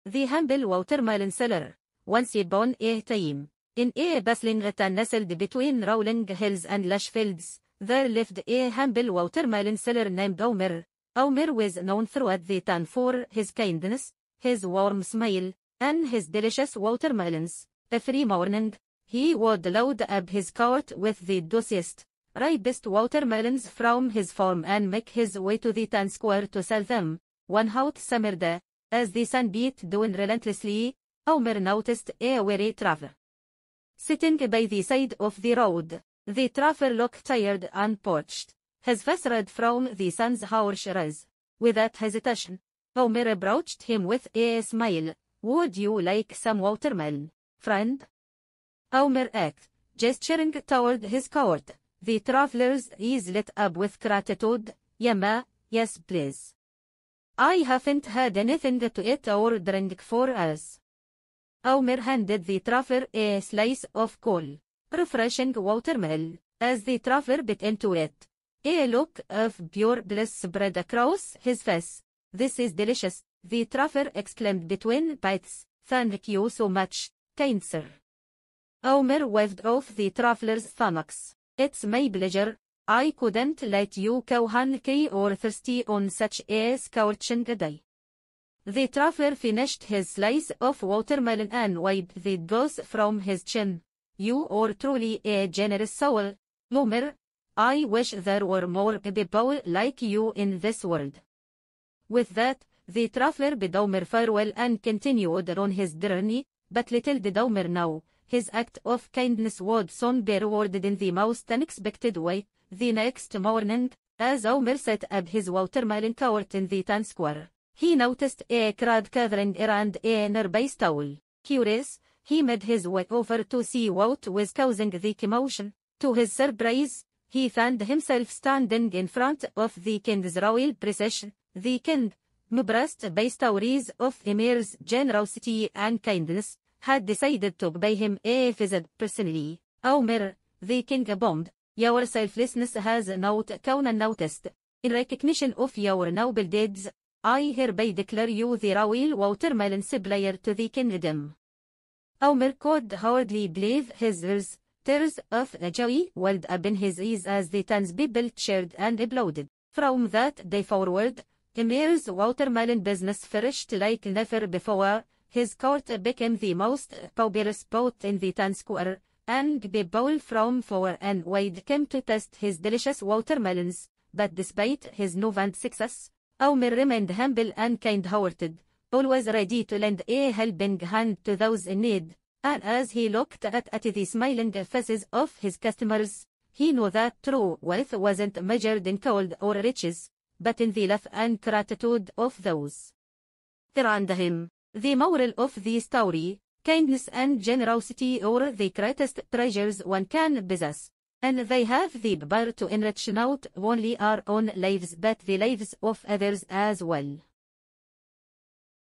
The humble watermelon seller, once upon a time, in a bustling town nestled between rolling hills and lush fields, there lived a humble watermelon seller named Omer. Omer was known throughout the town for his kindness, his warm smile, and his delicious watermelons. Every morning, he would load up his cart with the juiciest, ripest watermelons from his farm and make his way to the town square to sell them. One hot summer day, as the sun beat down relentlessly, Omer noticed a weary traveler sitting by the side of the road. The traveler looked tired and parched, his face red from the sun's harsh rays. Without hesitation, Omer approached him with a smile. "Would you like some watermelon, friend?" Omer asked, gesturing toward his cart. The traveler's eyes lit up with gratitude. "Yama, yes please. I haven't had anything to eat or drink for us." Omer handed the traveler a slice of cool, refreshing watermelon. As the traveler bit into it, a look of pure bliss spread across his face. "This is delicious," the traveler exclaimed between bites. "Thank you so much, kind sir." Omer waved off the traveler's thanks. "It's my pleasure. I couldn't let you go hungry or thirsty on such a scorching day." The traveler finished his slice of watermelon and wiped the juice from his chin. "You are truly a generous soul, Omer. I wish there were more people like you in this world." With that, the traveler bid Omer farewell and continued on his journey, but little did Omer know, his act of kindness would soon be rewarded in the most unexpected way. The next morning, as Omer set up his watermelon cart in the town square, he noticed a crowd gathering around a nearby stall. Curious, he made his way over to see what was causing the commotion. To his surprise, he found himself standing in front of the king's royal procession. The king, impressed by stories of Emir's generosity and kindness, had decided to pay him a visit personally. "Omer," the king boomed, "your selflessness has not gone unnoticed. In recognition of your noble deeds, I hereby declare you the royal watermelon supplier to the kingdom." Omer could hardly believe his ears. Tears of joy welled up in his eyes as the townspeople cheered and applauded. From that day forward, Emir's watermelon business flourished like never before. His cart became the most popular spot in the town square, and people from far and wide came to taste his delicious watermelons. But despite his newfound success, Omer remained humble and kind-hearted, always ready to lend a helping hand to those in need. And as he looked at the smiling faces of his customers, he knew that true wealth wasn't measured in gold or riches, but in the love and gratitude of those around him. The moral of the story: kindness and generosity are the greatest treasures one can possess, and they have the power to enrich not only our own lives but the lives of others as well.